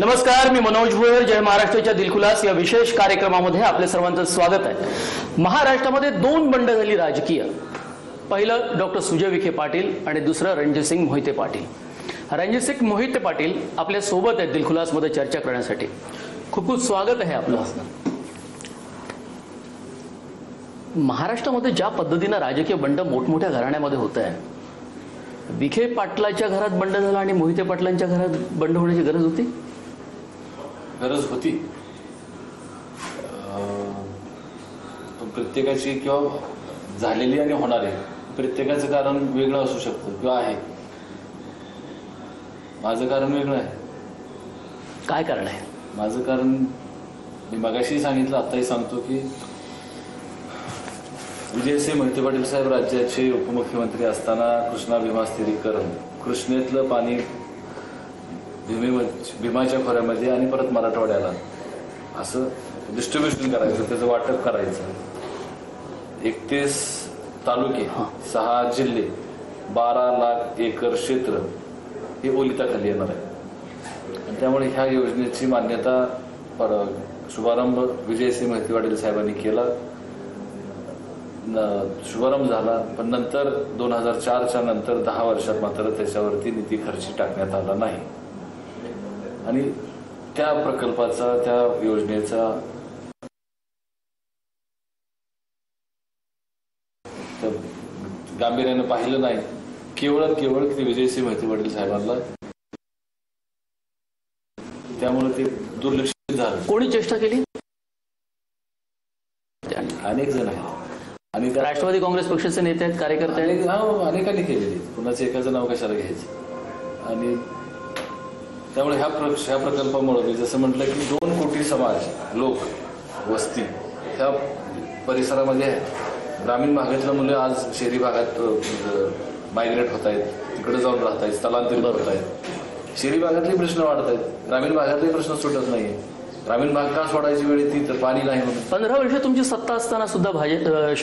नमस्कार, मी मनोज भोयर. जय महाराष्ट्राच्या दिलखुलास या विशेष कार्यक्रमामध्ये आपले सर्वांचं स्वागत आहे. महाराष्ट्रामध्ये दोन बंड झाली राजकीय. पहिलं डॉक्टर सुजय विखे पाटील आणि दुसरं रणजितसिंग मोहिते पाटील. रणजितसिंग मोहिते पाटील आपल्या सोबत आहेत दिलखुलासमध्ये चर्चा करण्यासाठी. खूप खूप स्वागत आहे आपलं. महाराष्ट्रामध्ये ज्या पद्धतीनं राजकीय बंड मोठमोठ्या घराण्यामध्ये होत आहे, विखे पाटलाच्या घरात बंड झाला आणि मोहिते पाटलांच्या घरात बंड होण्याची गरज होती? गरज होती. प्रत्येकाची किंवा झालेली आणि होणारे प्रत्येकाचं कारण वेगळं असू शकतं किंवा आहे. माझं कारण वेगळं आहे. काय कारण आहे? माझं कारण मी मगाशी सांगितलं, आताही सांगतो की विजयसिंह मोहिते पाटील साहेब राज्याचे उपमुख्यमंत्री असताना कृष्णा भीमा स्थिरीकरण, कृष्णेतलं पाणी भीमाच्या खोऱ्यामध्ये आणि परत मराठवाड्याला असं डिस्ट्रीब्युशन करायचं, त्याचं वाटप करायचं. 31 तालुके, 6 जिल्हे, 12 लाख एकर क्षेत्र हे ओलिताखाली येणार आहे. आणि त्यामुळे ह्या योजनेची मान्यता शुभारंभ विजयसिंह मोहिते पाटील साहेबांनी केला. शुभारंभ झाला, पण नंतर 2004च्या नंतर 10 वर्षात मात्र त्याच्यावरती निधी खर्ची टाकण्यात आला नाही. आणि त्या प्रकल्पाचा, त्या योजनेचा गांभीर्यानं पाहिलं नाही. केवळ विजयसिंह मोहिते पाटील साहेबांना, त्यामुळे ते दुर्लक्षित झालं. कोणी चेष्टा केली? अनेक जण आहेत आणि राष्ट्रवादी काँग्रेस पक्षाचे नेते आहेत, कार्यकर्ते आहेत, अनेकांनी केलेली. कुणाचं एकाचं नाव कशाला घ्यायचं. आणि त्यामुळे ह्या प्रकल्पामुळे मी जसं म्हटलं की 2 कोटी समाज, लोक, वस्ती ह्या परिसरामध्ये आहे. ग्रामीण भागातल्या मुलं आज शहरी भागात मायग्रेट होत आहेत, तिकडे जाऊन राहत आहेत, स्थलांतरित होत आहेत. शहरी भागातले प्रश्न वाढत आहेत, ग्रामीण भागातले प्रश्न सुटत नाहीये. ग्रामीण भाग का सोडायची वेळ ती तर पाणी नाही म्हणून. 15 वर्ष तुमची सत्ता असताना सुद्धा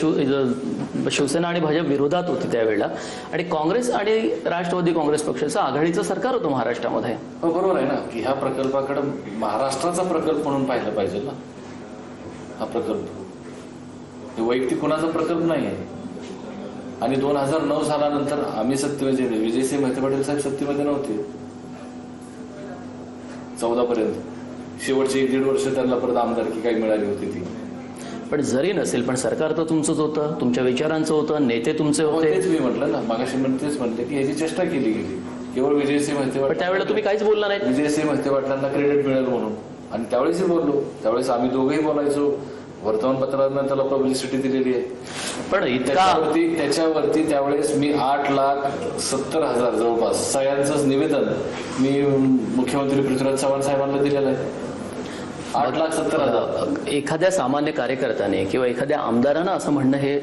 शिवसेना आणि भाजप विरोधात होती त्यावेळेला, आणि काँग्रेस आणि राष्ट्रवादी काँग्रेस पक्षाचं आघाडीचं सरकार होतं महाराष्ट्रामध्ये. बरोबर आहे ना, की ह्या प्रकल्पाकडे महाराष्ट्राचा प्रकल्प म्हणून पाहिलं पाहिजे ना. हा प्रकल्प वैयक्तिक कुणाचा प्रकल्प नाही आहे. आणि 2009 सालानंतर आम्ही सत्तेमध्ये, विजयसिंह मोहिते पाटील साहेब सत्तेमध्ये नव्हते 14 पर्यंत. शेवटचे 1.5 वर्ष त्यांना परत आमदारकी काही मिळाली होती ती. पण जरी नसेल, पण सरकार तर तुमचंच होतं, तुमच्या विचारांचं होतं, नेते तुमचे होते. तेच मी म्हटलं ना, मागाशी तेच म्हणते की ह्याची चेष्टा केली गेली. केवळ विजयसिंह मोहिते पाटील, त्यावेळेला तुम्ही काहीच बोलला नाही. विजयसिंह मोहिते पाटलांना क्रेडिट मिळेल म्हणून. आणि त्यावेळेसही बोललो, त्यावेळेस आम्ही दोघंही बोलायचो. वर्तमानपत्रांना त्याला पब्लिसिटी दिलेली आहे. पण त्याच्यावरती त्यावेळेस मी 8,70,000 जवळपास सह्यांचंच निवेदन मी मुख्यमंत्री पृथ्वीराज चव्हाण साहेबांना दिलेलं आहे. 8,70,000. एखाद्या सामान्य कार्यकर्त्याने किंवा एखाद्या आमदारानं असं म्हणणं हे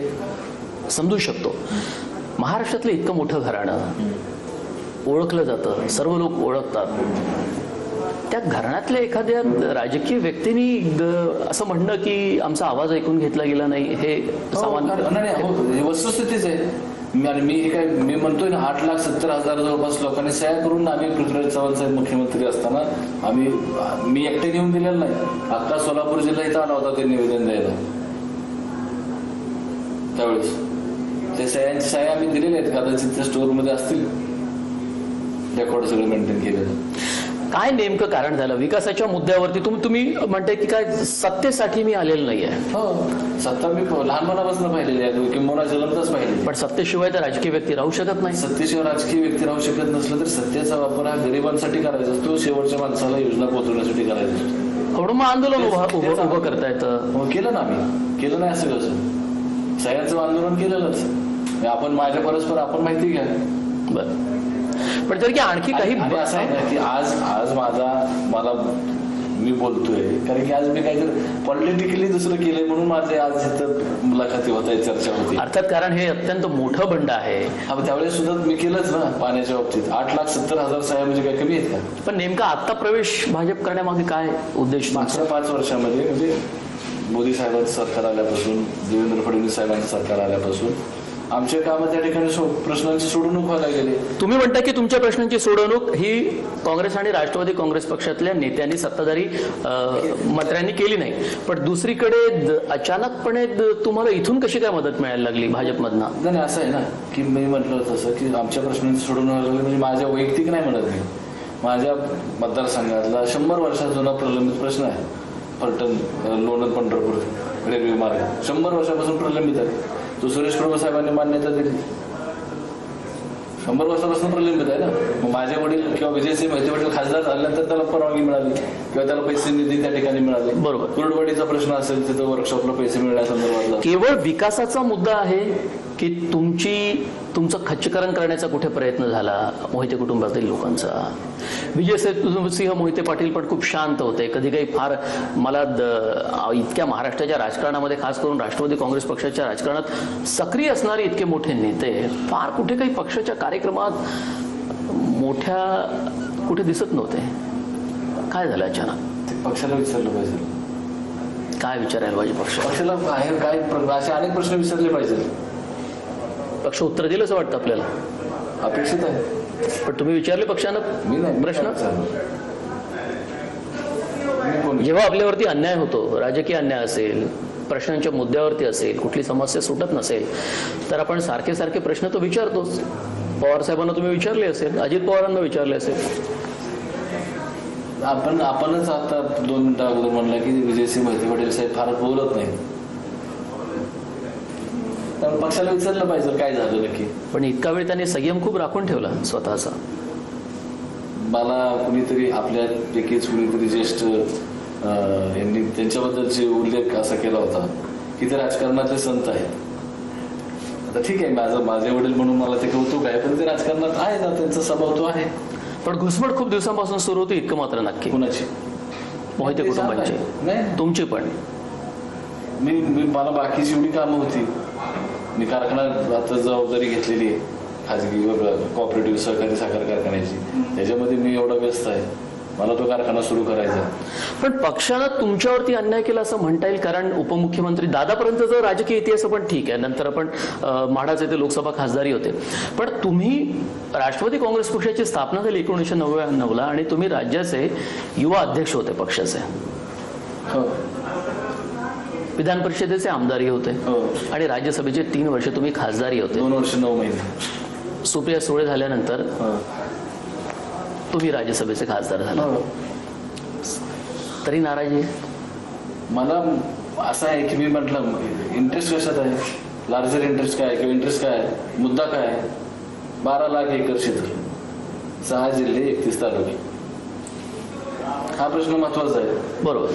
समजू शकतो. महाराष्ट्रातलं इतकं मोठं घराणं ओळखलं जातं, सर्व लोक ओळखतात. त्या घराण्यातल्या एखाद्या राजकीय व्यक्तींनी असं म्हणणं की आमचा आवाज ऐकून घेतला गेला नाही, हे सामान्य वस्तुस्थितीच आहे. मी म्हणतोय ना, 8,70,000 जवळपास लोकांनी सह्या करून आम्ही पृथ्वीराज चव्हाण साहेब मुख्यमंत्री असताना मी एकटे घेऊन दिलेलं नाही. आता सोलापूर जिल्हा इथं आला होता ते निवेदन द्यायला. त्यावेळेस ते सह्यांची सह्या आम्ही दिलेल्या आहेत, कदाचित त्या स्टोअरमध्ये असतील, रेकॉर्ड सगळं मेंटेन केलेलं. काय नेमकं कारण झालं? विकासाच्या मुद्द्यावरती तुम्ही म्हणताय की काय सत्तेसाठी मी आलेलो नाहीये. हो, सत्ता मी लहानपणापासून पाहिलेली आहे, किंवा जन्मताच पाहिजे. पण सत्तेशिवाय तर राजकीय व्यक्ती राहू शकत नाही. सत्तेशिवाय राजकीय व्यक्ती राहू शकत नसलं तर सत्तेचा वापर हा गरिबांसाठी करायचा असतो, शेवटच्या माणसाला योजना पोहोचवण्यासाठी करायचा असतो. थोडं मग आंदोलन उभं करता येतं. केलं ना आम्ही, केलं नाही असं कसं? सह्यांचं आंदोलन केलेलंच आपण. माझ्या परस्पर आपण माहिती घ्या. बरं, पण जर की आणखी काही असं आहे ना की आज मला मी बोलतोय कारण की आज मी काहीतरी पॉलिटिकली दुसरं केलंय म्हणून माझे आज इथं मुलाखती होत आहे, चर्चा होती. अर्थात, कारण हे अत्यंत मोठं बंड आहे. त्यावेळेस सुद्धा मी केलंच ना पाण्याच्या बाबतीत. 8,70,000 सह्या म्हणजे काय कमी आहेत का? पण नेमका आता प्रवेश भाजप करण्यामागे काय उद्देश? मागच्या 5 वर्षामध्ये म्हणजे मोदी साहेबांचं सरकार आल्यापासून, देवेंद्र फडणवीस साहेबांचं सरकार आल्यापासून आमचे काम त्या ठिकाणी प्रश्नांची सोडवणूक व्हायला गेले. तुम्ही म्हणता की तुमच्या प्रश्नांची सोडवणूक ही काँग्रेस आणि राष्ट्रवादी काँग्रेस पक्षातल्या नेत्यांनी, सत्ताधारी मंत्र्यांनी केली नाही, पण दुसरीकडे अचानकपणे तुम्हाला इथून कशी काय मदत मिळायला लागली भाजपमधनं? नाही, असं आहे ना की मी म्हटलं तसं की आमच्या प्रश्नांची सोडवणूक व्हायला लागली म्हणजे माझ्या वैयक्तिक नाही म्हणत मी. माझ्या मतदारसंघातला 100 वर्षात जुना प्रलंबित प्रश्न आहे. फलटण लोणंद पंढरपूर रेल्वे मार्ग 100 वर्षापासून प्रलंबित आहे. तो सुरेश प्रभू साहेबांनी मान्यता दिली. 100 वर्षापासून प्रलंबित आहे ना. मग माझे वडील किंवा विजयसिंह मोहिते वडील खासदार झाल्यानंतर त्याला परवानगी मिळाली किंवा त्याला पैसे निधी त्या ठिकाणी मिळाले. बरोबर. कुर्डवाडीचा प्रश्न असेल तिथं वर्कशॉपला पैसे मिळण्यासंदर्भातला केवळ विकासाचा मुद्दा आहे की तुमचं खच्चीकरण करण्याचा कुठे प्रयत्न झाला मोहिते कुटुंबातील लोकांचा? विजयसिंह मोहिते पाटील पण खूप शांत होते, कधी काही फार मला इतक्या महाराष्ट्राच्या राजकारणामध्ये, खास करून राष्ट्रवादी काँग्रेस पक्षाच्या राजकारणात सक्रिय असणारे इतके मोठे नेते फार कुठे काही पक्षाच्या कार्यक्रमात मोठ्या कुठे दिसत नव्हते. काय झालं अचानक? ते पक्षाला विचारलं पाहिजे. काय विचारायला पाहिजे पक्षाला बाहेर काय असे अनेक प्रश्न विचारले पाहिजे. पक्ष उत्तर दिलं असं वाटतं आपल्याला? अपेक्षित आहे. पण तुम्ही विचारले पक्षानं मी नाही प्रश्न? कोण जेव्हा आपल्यावरती अन्याय होतो, राजकीय अन्याय असेल, प्रश्नांच्या मुद्द्यावरती असेल, कुठली समस्या सुटत नसेल, तर आपण सारखे सारखे प्रश्न तर विचारतोच. पवार साहेबांना तुम्ही विचारले असेल, अजित पवारांना विचारले असेल. आपणच आता 2 मिनिटं अगोदर म्हणलं की विजयसिंह मोहिते पाटील साहेब फार बोलत नाही. त्यामुळे पक्षाला विचारलं पाहिजे काय झालं नक्की. पण इतका वेळ त्यांनी संयम खूप राखून ठेवला स्वतःचा. मला कुणीतरी आपल्यापैकीच कुणीतरी ज्येष्ठ यांनी त्यांच्याबद्दलचे उल्लेख असा केला होता की ते राजकारणातले संत आहेत. आता ठीक आहे, माझे वडील म्हणून मला ते कौतुक आहे, पण ते राजकारणात आहे ना, त्यांचा स्वभाव तो आहे. पण घुसमट खूप दिवसांपासून सुरू होती, इतकं मात्र नक्की. कुणाची? मोहिते कुटुंबांची? नाही, तुमची पण. मला बाकीची एवढी कामं होती. मी कारखाना आता जबाबदारी घेतलेली आहे, खाजगी कॉपरेटिव्ह सहकारी साखर कारखान्याची. त्याच्यामध्ये मी एवढा व्यस्त आहे, मला तो कारखाना सुरू करायचा. पण पक्षानं तुमच्यावरती अन्याय केला असं म्हणता येईल, कारण उपमुख्यमंत्री दादापर्यंतचा राजकीय इतिहास पण ठीक आहे, नंतर आपण म्हाडाचे ते लोकसभा खासदारी होते. पण तुम्ही राष्ट्रवादी काँग्रेस पक्षाची स्थापना झाली 1999ला आणि तुम्ही राज्याचे युवा अध्यक्ष होते पक्षाचे. हो. विधान परिषदेचे आमदारही होते आणि राज्यसभेचे 3 वर्ष तुम्ही खासदारही होते. 2 वर्ष 9 महिने. सुप्रिया सुळे झाल्यानंतर तुम्ही राज्यसभेचे खासदार झाला. तरी नाराजी? मला असं आहे की मी म्हटलं इंटरेस्ट कशात आहे, लार्जर इंटरेस्ट काय किंवा इंटरेस्ट काय, मुद्दा काय. 12 लाख एकर क्षेत्र, 6 जिल्हे, 31 तालुके, हा प्रश्न महत्वाचा आहे. बरोबर.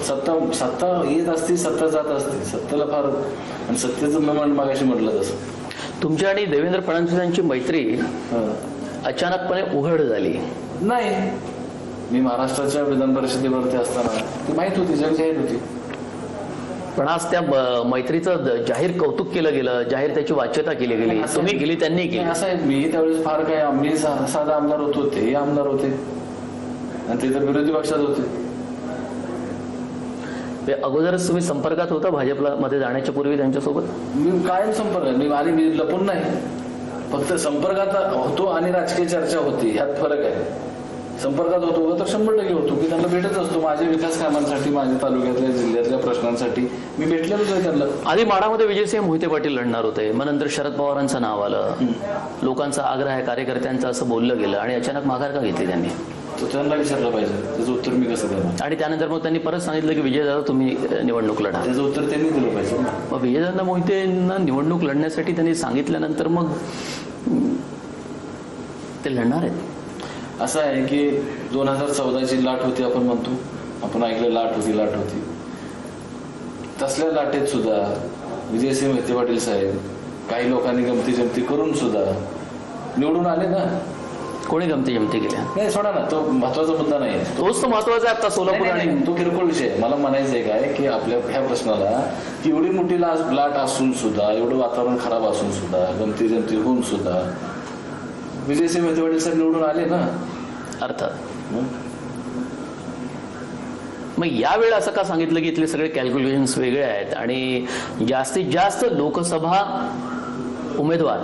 सत्ता येत असते, सत्ता जात असते, सत्तेला फार, आणि सत्तेचं मागाशी म्हटलं तसं. तुमच्या आणि देवेंद्र फडणवीसांची मैत्री अचानकपणे उघड झाली? नाही, मी महाराष्ट्राच्या विधान परिषदेवरती असताना ती माहित होती, जग जाहीर होती. पण आज त्या मैत्रीचं जाहीर कौतुक केलं गेलं, जाहीर त्याची वाच्यता केली गेली, तुम्ही केली, त्यांनी केली. असं आहे, मी त्यावेळेस फार काय, आम्ही साधा आमदार होतो, तेही आमदार होते आणि ते तर विरोधी पक्षात होते. अगोदरच तुम्ही संपर्कात होता भाजपला मध्ये जाण्याच्या पूर्वी त्यांच्यासोबत? मी कायम संपर्क, मी लपून नाही, फक्त संपर्कात होतो आणि राजकीय चर्चा होती, ह्यात फरक आहे. संपर्कात होतो तर 100% होतो की त्यांना भेटत असतो. माझ्या विकास कामांसाठी, माझ्या तालुक्यातल्या जिल्ह्यातल्या प्रश्नांसाठी मी भेटलेलोच आहे त्यांना. आधी माडामध्ये विजयसिंह मोहिते पाटील लढणार होते, मग नंतर शरद पवारांचं नाव आलं, लोकांचा आग्रह आहे, कार्यकर्त्यांचं असं बोललं गेलं आणि अचानक माघार का घेतली त्यांनी? तो त्यांना विचारलं पाहिजे, त्याचं उत्तर मी कसं देणार. आणि त्यानंतर मग त्यांनी परत सांगितलं की विजयदादा तुम्ही निवडणूक लढा. त्याचं उत्तर त्यांनी दिलं पाहिजे. मग विजयदादा मोहितेंना निवडणूक लढण्यासाठी त्यांनी सांगितल्यानंतर मग ते लढणार आहेत. असं आहे की 2014ची लाट होती, आपण म्हणतो, आपण ऐकलं लाट होती. तसल्या लाटेत सुद्धा विजयसिंह मोहिते पाटील साहेब काही लोकांनी गमती जमती करून सुद्धा निवडून आले ना. कोणी गमती जमती केल्या? नाही, सोडा ना, तो महत्वाचा मुद्दा नाही. तोच तो महत्वाचा आहे आता सोलापूर. आणि तो किरकोळ विषय. मला म्हणायचंय काय की आपल्या ह्या प्रश्नाला की एवढी मोठी लाट असून सुद्धा, एवढं वातावरण खराब असून सुद्धा, गमती जमती होऊन सुद्धा विजयसिंह मोहिते पाटील साहेब निवडून आले ना. अर्थात. मग यावेळी असं का सांगितलं की इथले सगळे कॅल्क्युलेशन्स वेगळे आहेत आणि जास्तीत जास्त लोकसभा उमेदवार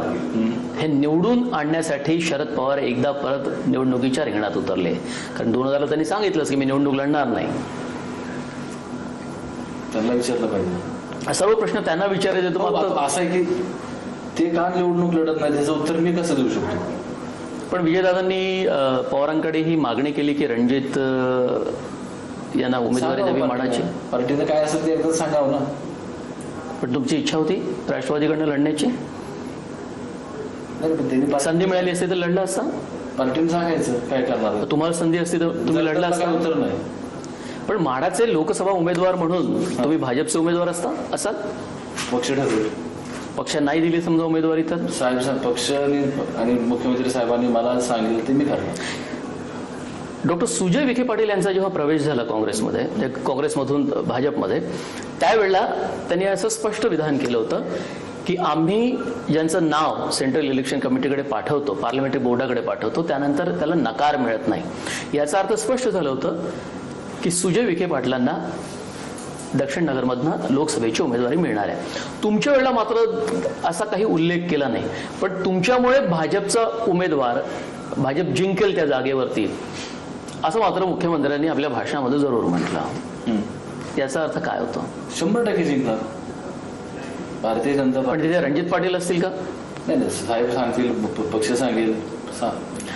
हे निवडून आणण्यासाठी शरद पवार एकदा परत निवडणुकीच्या रिंगणात उतरले. कारण 2000 त्यांनी सांगितलंच की मी निवडणूक लढणार नाही. त्यांना विचारलं पाहिजे. सर्व प्रश्न त्यांना विचारायचे. आता असं आहे की ते का निवडणूक लढत नाही त्याचं उत्तर मी कसं देऊ शकतो. पण विजयदादांनी पवारांकडे ही मागणी केली की रणजित यांना उमेदवारी द्यावी मानाची. पार्टीनं काय असेल ते एकदा सांगावं ना. पण तुमची इच्छा होती राष्ट्रवादीकडनं लढण्याची. संधी मिळाली असती तर लढला असता. पार्टीने सांगायचं काय करणार. तुम्हाला संधी असती तर तुम्ही लढला असता. उत्तर नाही. पण म्हाडाचे लोकसभा उमेदवार म्हणून तुम्ही भाजपचे उमेदवार असाल. पक्ष ठरवेल. पक्ष नाही दिली समजा उमेदवारी तर साहेब पक्ष आणि मुख्यमंत्री साहेबांनी मला सांगितलं ते मी करणार. डॉक्टर सुजय विखे पाटील यांचा जेव्हा प्रवेश झाला काँग्रेसमध्ये, ते काँग्रेसमधून भाजपमध्ये, त्यावेळेला त्यांनी असं स्पष्ट विधान केलं होतं की आम्ही ज्यांचं नाव सेंट्रल इलेक्शन कमिटीकडे पाठवतो, पार्लमेंटरी बोर्डाकडे पाठवतो, त्यानंतर त्याला नकार मिळत नाही. याचा अर्थ स्पष्ट झालं होतं की सुजय विखे पाटलांना दक्षिण नगरमधनं लोकसभेची उमेदवारी मिळणार आहे. तुमच्या वेळेला मात्र असा काही उल्लेख केला नाही. पण तुमच्यामुळे भाजपचा उमेदवार भाजप जिंकेल त्या जागेवरती असं मात्र मुख्यमंत्र्यांनी आपल्या भाषणामध्ये जरूर म्हटलं. याचा अर्थ काय होतो. 100% जिंकणार भारतीय जनता पार्टी. तिथे रणजित पाटील असतील का. नाही साहेब सांगतील, पक्ष सांगेल.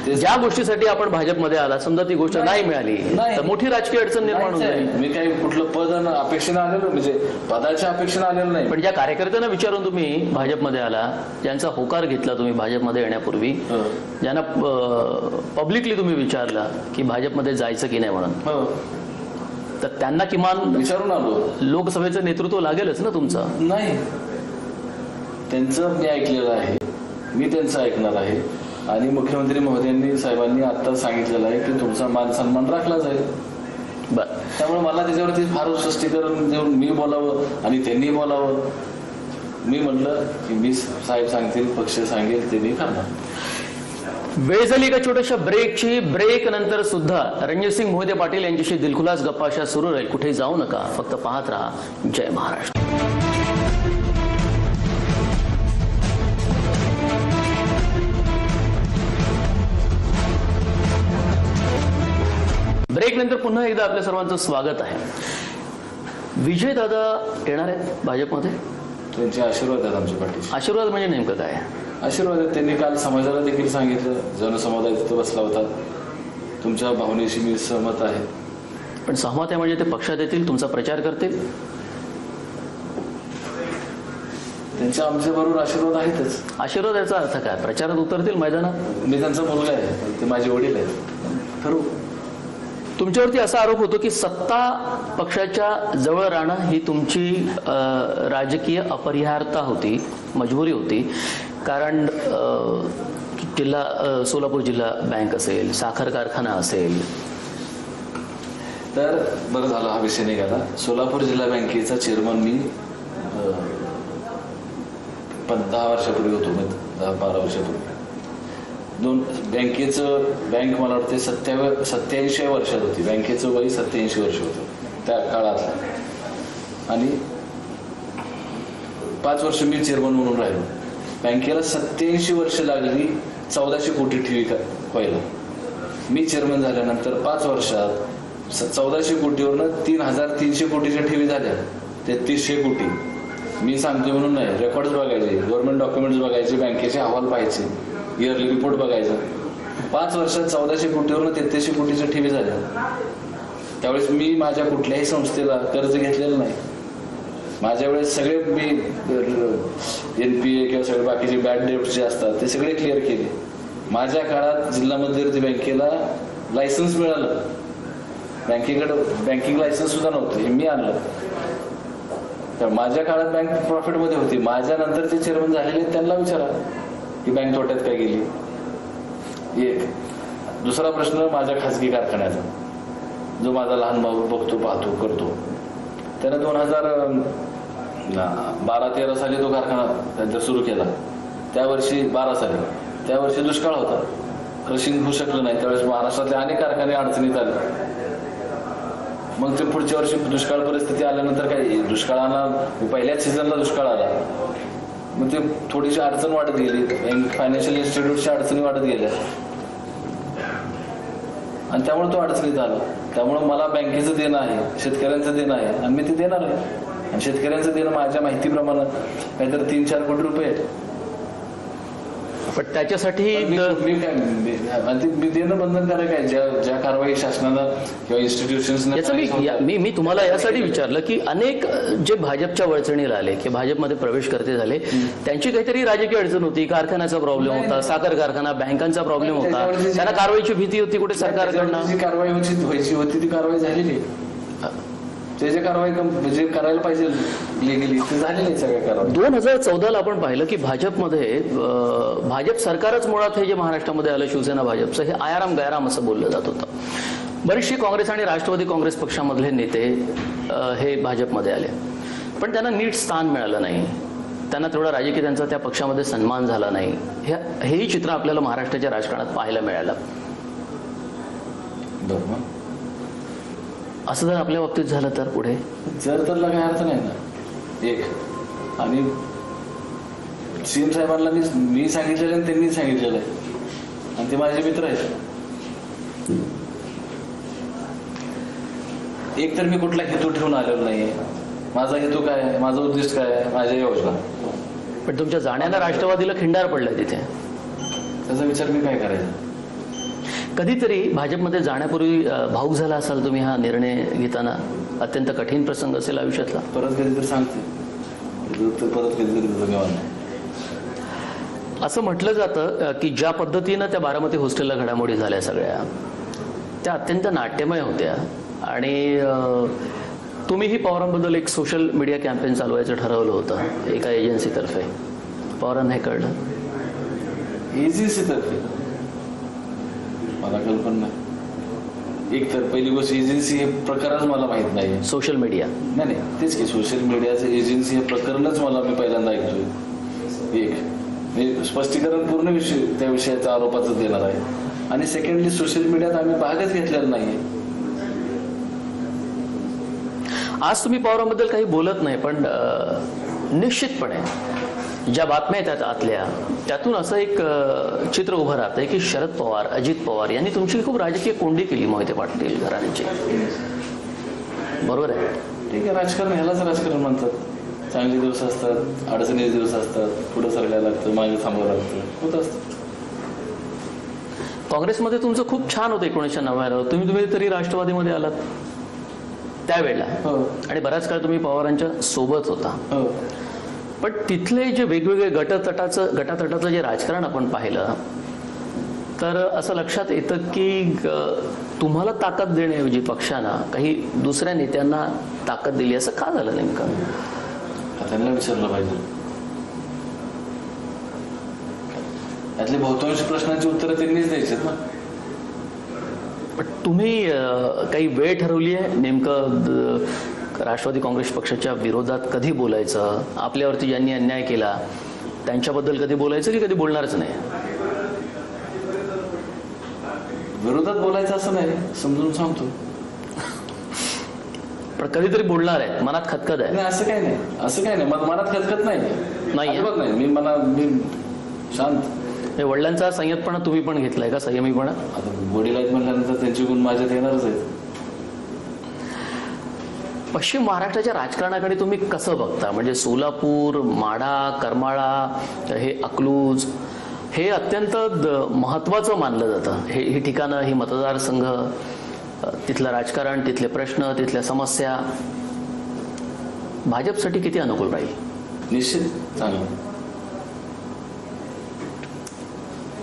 ज्या गोष्टीसाठी आपण भाजपमध्ये आला समजा ती गोष्ट नाही मिळाली तर मोठी राजकीय अडचण निर्माण होईल. मी काही कुठलं पद अपेक्षेनं आलेलो म्हणजे पदाच्या अपेक्षेनं आलेलं नाही. पण ज्या कार्यकर्त्यांना विचारून तुम्ही भाजपमध्ये आला, ज्यांचा होकार घेतला तुम्ही भाजपमध्ये येण्यापूर्वी, ज्यांना पब्लिकली तुम्ही विचारला की भाजपमध्ये जायचं की नाही म्हणून, तर त्यांना किमान विचारून आलो. लोकसभेचं नेतृत्व लागेलच ना तुमचं. नाही, त्यांचं मी ऐकलेलं आहे, मी त्यांचं ऐकणार आहे. आणि मुख्यमंत्री महोदयांनी साहेबांनी आता सांगितलेलं आहे की तुमचा मान सन्मान राखला जाईल. बरं, त्यामुळे मला त्याच्यावरती फार स्पष्टीकरण देऊन मी बोलावं आणि त्यांनी बोलावं. मी म्हटलं की मी साहेब सांगतील, पक्ष सांगेल ते मी करणार. वेळ झाली का छोट्याशा ब्रेकची. ब्रेक नंतर सुद्धा रणजितसिंग मोहिते पाटील यांच्याशी दिलखुलास गप्पा अशा सुरू राहील. कुठे जाऊ नका, फक्त पाहत राहा जय महाराष्ट्र. ब्रेक नंतर पुन्हा एकदा आपल्या सर्वांचं स्वागत आहे. विजयदादा येणार आहेत भाजपमध्ये. त्यांचे आशीर्वाद आहेत आमच्या पाठीशी. आशीर्वाद म्हणजे नेमकं काय. आशीर्वाद आहेत. त्यांनी काल समाजाला देखील सांगितलं, जनसमुदाय तिथं बसला होता, तुमच्या भावनेशी मी सहमत आहे. पण सहमत आहे म्हणजे ते पक्षात येतील, तुमचा प्रचार करतील. त्यांच्या आमच्या बरोबर आशीर्वाद आहेतच. आशीर्वाद याचा अर्थ काय. प्रचारात उतरतील मैदानात. मी त्यांचा मुलगा आहे, ते माझे वडील आहेत. ठरवू. तुमच्यावरती असा आरोप होतो की सत्ता पक्षाच्या जवळ राहणं ही तुमची राजकीय अपरिहार्यता होती, मजबुरी होती. कारण सोलापूर जिल्हा बँक असेल, साखर कारखाना असेल. तर बरं झालं हा विषय निघाला. सोलापूर जिल्हा बँकेचा चेअरमन मी 10 वर्षापूर्वी होतो, 10-12 वर्षापूर्वी. बँक मला वाटते 87 वर्षात होती. बँकेचं वय 87 वर्ष होतं त्या काळात. आणि 5 वर्ष मी चेअरमन म्हणून राहिलो. बँकेला 87 वर्ष लागली 1400 कोटी ठेवी व्हायला. मी चेअरमन झाल्यानंतर 5 वर्षात 1400 कोटीवरनं 3300 कोटीच्या ठेवी झाल्या. 3300 कोटी. मी सांगतोय म्हणून नाही, रेकॉर्ड्स बघायचे, गव्हर्नमेंट डॉक्युमेंट्स बघायचे, बँकेचे अहवाल पाहायचे, इयरली रिपोर्ट बघायचा. 5 वर्षात 1400 कोटीवरून 3300 कोटीच्या ठेवी झाल्या. त्यावेळेस मी माझ्या कुठल्याही संस्थेला कर्ज घेतलेलं नाही. माझ्या वेळेस सगळे मी NPA किंवा सगळे बाकीचे बॅड डेट्स जे असतात ते सगळे क्लिअर केले. माझ्या काळात जिल्हा मध्यवर्ती बँकेला लायसन्स मिळालं. बँकेकडे बँकिंग लायसन्स सुद्धा नव्हतं, हे मी आणलं. तर माझ्या काळात बँक प्रॉफिटमध्ये होती. माझ्या नंतर ते चेअरमन झालेले त्यांना विचारा की बँक तोट्यात काय गेली. एक. दुसरा प्रश्न माझ्या खाजगी कारखान्याचा, जो माझा लहान भाऊ बघतो, पाहतो, करतो. त्यानं 2012-13 साली तो कारखाना त्यांचा सुरू केला. त्यावर्षी 12 साली त्यावर्षी दुष्काळ होता, क्रशिंग होऊ शकलं नाही. त्यावेळेस महाराष्ट्रातले अनेक कारखाने अडचणीत आले. मग ते पुढच्या वर्षी दुष्काळ परिस्थिती आल्यानंतर काय दुष्काळाला पहिल्याच सीझनला दुष्काळ आला. मग ते थोडीशी अडचण वाढत गेली, फायनान्शियल इन्स्टिट्यूटच्या अडचणी वाढत गेल्या आणि त्यामुळे तो अडचणीत आला. त्यामुळे मला बँकेचं देणं आहे, शेतकऱ्यांचं देणं आहे आणि मी ते देणार आहे. आणि शेतकऱ्यांचं देणं माझ्या माहितीप्रमाणे काहीतरी 3-4 कोटी रुपये आहे. पण त्याच्यासाठी मी देणं बंधनकारक आहे. ज्या कारवाई शासनानं किंवा इन्स्टिट्यूशन्सने याचं मी तुम्हाला यासाठी विचारलं की अनेक जे भाजपच्या वळचणीला आले की भाजपमध्ये प्रवेश करते झाले, त्यांची काहीतरी राजकीय अडचण होती, कारखान्याचा प्रॉब्लेम होता, साखर कारखाना, बँकांचा प्रॉब्लेम होता, त्यांना कारवाईची भीती होती कुठे सरकारकडनं. जी कारवाई व्हायची होती ती कारवाई झालेली. जे कारवाई जे करायला पाहिजे लिगली ते झालेली सगळ्या कारवाई. 2014ला आपण पाहिलं की भाजपमध्ये भाजप सरकारच मुळात हे जे महाराष्ट्रामध्ये आलं शिवसेना भाजपचं, हे आयाराम गैराम असं बोललं जात होतं. बरेचसे काँग्रेस आणि राष्ट्रवादी काँग्रेस पक्षामधले नेते हे भाजपमध्ये आले, पण त्यांना नीट स्थान मिळालं नाही, त्यांना तेवढा राजकीय त्यांचा त्या पक्षामध्ये सन्मान झाला नाही. हेही चित्र आपल्याला महाराष्ट्राच्या राजकारणात पाहायला मिळालं. बरोबर. असं जर आपल्या बाबतीत झालं तर पुढे जर तर काही अर्थ नाही ना. एक आणि सीएम साहेबांना मी सांगितलेलं आहे, त्यांनी सांगितलेलं आहे आणि ते माझे मित्र आहेत. एक तर मी कुठला हेतू ठेवून आलेलो नाहीये. माझा हेतू काय आहे, माझा उद्दिष्ट काय आहे, माझ्या योजना. पण तुमच्या जाण्याला राष्ट्रवादीला खिंडार पडलाय तिथे, त्याचा विचार मी काय करायचा. कधीतरी भाजपमध्ये जाण्यापूर्वी भावूक झाला असाल तुम्ही हा निर्णय घेताना? अत्यंत कठीण प्रसंग असेल आयुष्यातला. परत कधीतरी सांगते, परत कधीतरी नाही. असं म्हटलं जातं की ज्या पद्धतीनं त्या बारामती हॉस्टेलला घडामोडी झाल्या सगळ्या, त्या अत्यंत नाट्यमय होत्या आणि तुम्हीही पवारांबद्दल एक सोशल मीडिया कॅम्पेन चालवायचं ठरवलं होतं एका एजन्सीतर्फे. पवारांना हे कळलं? एजन्सीतर्फे मला कल्पना नाही. एक तर पहिली गोष्ट, एजन्सी हे प्रकारच मला माहित नाही. सोशल मीडिया नाही तेच की सोशल मीडियाचं एजन्सी हे प्रकरणच मी पहिल्यांदा ऐकतोय. एक मी स्पष्टीकरण पूर्ण विषय त्या विषयाच्या आरोपाचं देणार आहे. आणि सेकंडली सोशल मीडियात आम्ही भागच घेतलेला नाहीये. आज तुम्ही पवारांबद्दल काही बोलत नाही, पण निश्चितपणे ज्या बातम्या येतात आतल्या, त्यातून असं एक चित्र उभं राहतंय की शरद पवार, अजित पवार यांनी तुमची खूप राजकीय कोंडी केली मोहिते पाटील घराण्याची. बरोबर आहे? ठीक आहे, राजकारण ह्यालाच राजकारण म्हणतात. चांगले दिवस असतात, अडचणीचे दिवस असतात, पुढे सरकायला लागतं, मागे थांबावं लागतं, होत असतं. काँग्रेसमध्ये तुमचं खूप छान होतं 1990. तुम्ही तरी राष्ट्रवादीमध्ये आलात त्यावेळेला आणि बराच काळ तुम्ही पवारांच्या सोबत होता. पण तिथले जे वेगवेगळे गटातटाचं जे राजकारण आपण पाहिलं तर असं लक्षात येतं की तुम्हाला ताकद देण्याऐवजी पक्षानं काही दुसऱ्या नेत्यांना ताकद दिली. असं का झालं नेमकं? त्यांना विचारलं पाहिजे. यातले बहुतांश प्रश्नांची उत्तरं त्यांनीच द्यायची ना. पण तुम्ही काही वेळ ठरवली आहे नेमकं राष्ट्रवादी काँग्रेस पक्षाच्या विरोधात कधी बोलायचं? आपल्यावरती ज्यांनी अन्याय केला त्यांच्याबद्दल कधी बोलायचं की कधी बोलणारच नाही? विरोधात बोलायचं असं नाही, समजून सांगतो. पण कधीतरी बोलणार आहे, मनात खतखत आहे. असं काही नाही, मनात खतखत नाही. मी शांत. वडिलांचा संयतपणा तुम्ही पण घेतलाय का? संयमीपणा? आता वडील आहेत म्हणल्यानंतर त्यांचे गुण माझ्यात येणारच आहेत. पश्चिम महाराष्ट्राच्या राजकारणाकडे तुम्ही कसं बघता? म्हणजे सोलापूर, माढा, करमाळा, हे अकलूज हे अत्यंत महत्वाचं मानलं जातं. ही ठिकाणं, ही मतदारसंघ, तिथलं राजकारण, तिथले प्रश्न, तिथल्या समस्या भाजपसाठी किती अनुकूल राहील? निश्चित चांगलं.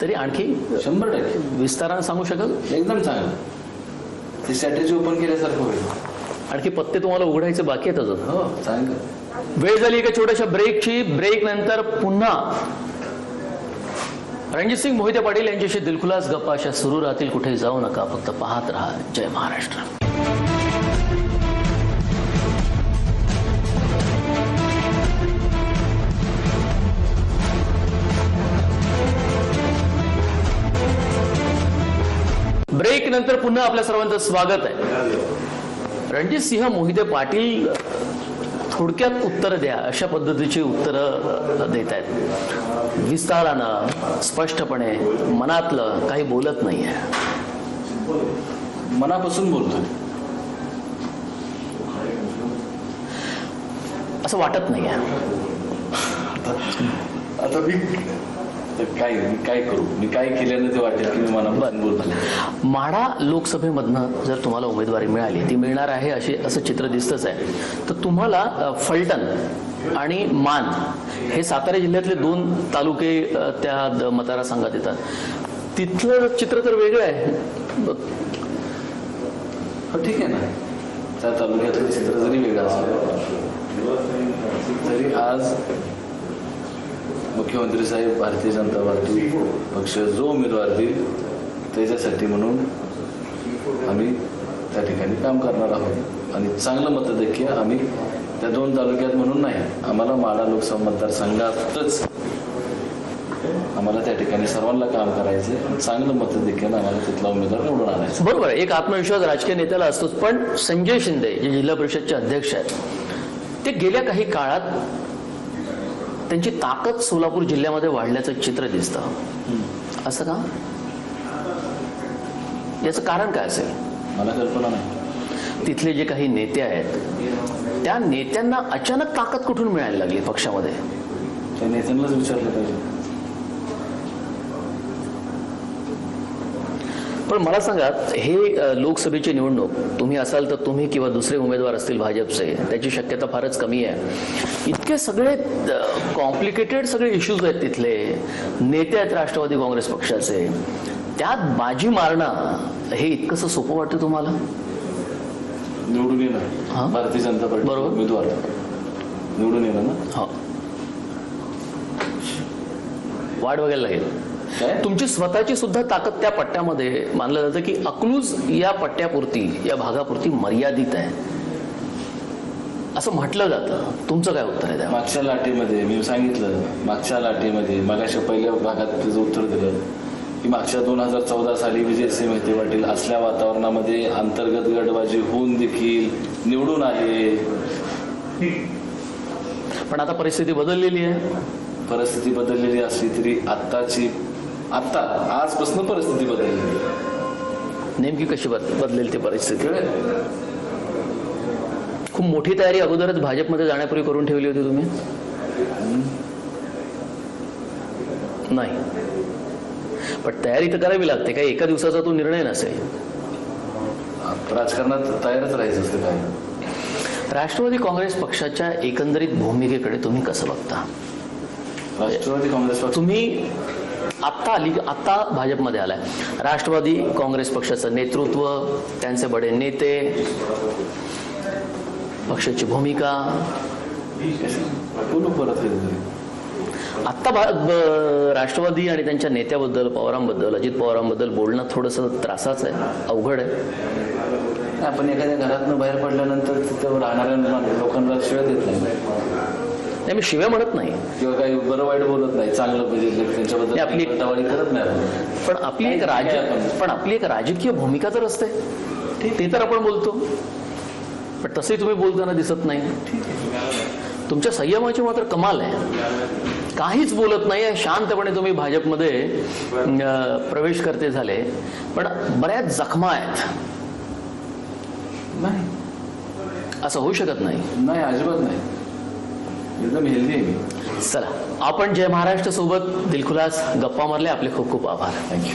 तरी आणखी 100% विस्तारानं सांगू शकाल? एकदम चांगलं. ती स्ट्रॅटेजी ओपन केल्यासारखं होईल. आणखी पत्ते तुम्हाला उघडायचे बाकी आहेत अजून? हो, चांगलं. वेळ झाली एका छोट्याशा ब्रेकची. ब्रेक नंतर पुन्हा रणजितसिंग मोहिते पाटील यांच्याशी दिलखुलास गप्पा अशा सुरू राहतील. कुठे जाऊ नका, फक्त पाहत राहा जय महाराष्ट्र. ब्रेक नंतर पुन्हा आपल्या सर्वांचं स्वागत आहे. रणजितसिंह मोहिते पाटील थोडक्यात उत्तर द्या अशा पद्धतीची उत्तरं देत आहेत. विस्तारानं स्पष्टपणे मनातलं काही बोलत नाहीये. मनापासून बोलतो. असं वाटत नाहीये. आता मी काय करू, मी काय केल्यानं ते वाटेल की मी मनापासून बोलतो. माढा लोकसभेमधनं जर तुम्हाला उमेदवारी मिळाली, ती मिळणार आहे असं चित्र दिसतच आहे, तर तुम्हाला फलटण आणि मान हे सातारा जिल्ह्यातले 2 तालुके त्या मतदारसंघात येतात. तिथलं चित्र तर वेगळं आहे. ठीक आहे ना, त्या तालुक्यातलं चित्र जरी वेगळं असलं तरी आज मुख्यमंत्री साहेब भारतीय जनता पार्टी पक्ष जो उमेदवार देईल त्याच्यासाठी म्हणून आम्ही त्या ठिकाणी काम करणार आहोत. आणि चांगलं मतदैक्य आम्ही त्या 2 तालुक्यात म्हणून नाही, आम्हाला माढा लोकसभा मतदारसंघातच आम्हाला त्या ठिकाणी सर्वांना काम करायचं. चांगलं मतदैक्यानं आम्हाला तिथला उमेदवार निवडून आणायचं. बरोबर आहे. एक आत्मविश्वास राजकीय नेत्याला असतोच. पण संजय शिंदे जे जिल्हा परिषदचे अध्यक्ष आहेत, ते गेल्या काही काळात त्यांची ताकद सोलापूर जिल्ह्यामध्ये वाढल्याचं चित्र दिसतं. असं का? याचं कारण काय असेल? मला कल्पना नाही. तिथले जे काही नेते आहेत त्या नेत्यांना अचानक ताकद कुठून मिळायला लागली पक्षामध्ये? त्या नेत्यांनाच विचारलं पाहिजे. पण मला सांगा, हे लोकसभेची निवडणूक तुम्ही असाल तर तुम्ही किंवा दुसरे उमेदवार असतील भाजपचे, त्याची शक्यता फारच कमी आहे. इतके सगळे कॉम्प्लिकेटेड सगळे इश्यूज आहेत, तिथले नेते आहेत राष्ट्रवादी काँग्रेस पक्षाचे, त्यात बाजी मारणं हे इतकंसं सोपं वाटतं तुम्हाला? निवडून येणार भारतीय जनता पार्टी बरोबर, उमेदवार निवडून येणार ना. हा, वाट बघायला लागेल. तुमची स्वतःची सुद्धा ताकद त्या पट्ट्यामध्ये मानलं जातं की अकलूज या पट्ट्यापुरती, या भागापुरती मर्यादित आहे असं म्हटलं जातं. तुमचं काय उत्तर आहे त्या? मागच्या लाटेमध्ये मी सांगितलं, मागच्या लाटेमध्ये मागाच्या पहिल्या भागात त्याचं उत्तर दिलं की मागच्या 2014 साली विजयसिंह मेहते पाटील असल्या वातावरणामध्ये अंतर्गत गटबाजी होऊन देखील निवडून आले. पण आता परिस्थिती बदललेली आहे. परिस्थिती बदललेली असली तरी आता आजपासून परिस्थिती बदललेली. नेमकी कशी बदलेल ती परिस्थिती? खूप मोठी तयारी अगोदरच भाजपमध्ये जाण्यापूर्वी करून ठेवली होती तुम्ही? नाही, पण तयारी तर करावी लागते. काही एका दिवसाचा तो निर्णय नसेल. राजकारणात तयारच राहायचं असतं. काय राष्ट्रवादी काँग्रेस पक्षाच्या एकंदरीत भूमिकेकडे तुम्ही कसं बघता? राष्ट्रवादी काँग्रेस पक्ष तुम्ही आत्ता भाजपमध्ये आलाय. राष्ट्रवादी काँग्रेस पक्षाचं नेतृत्व, त्यांचे बडे नेते, पक्षाची भूमिका, आत्ता राष्ट्रवादी आणि त्यांच्या नेत्याबद्दल, पवारांबद्दल, अजित पवारांबद्दल बोलणं थोडंसं त्रासाचं आहे, अवघड आहे. आपण एखाद्या घरातून बाहेर पडल्यानंतर तिथं राहणाऱ्या लोकांना शिव्या देत नाही, मी शिव्या म्हणत नाही किंवा काही बरं वाईट बोलत नाही, चांगलं म्हणजे त्यांच्याबद्दल आपली टवाळी करत नाही. पण आपली एक राजकीय भूमिका तर असते, ते तर आपण बोलतो. पण तसंही तुम्ही बोलताना दिसत नाही. तुमच्या संयमाची मात्र कमाल आहे. काहीच बोलत नाही, शांतपणे तुम्ही भाजपमध्ये प्रवेश करते झाले. पण बऱ्याच जखमा आहेत. नाही, असं होऊ शकत नाही. अजिबात नाही, एकदम हेल्दी आहे मी. चला, आपण जय महाराष्ट्र सोबत दिलखुलास गप्पा मारले. आपले खूप खूप आभार. थँक्यू.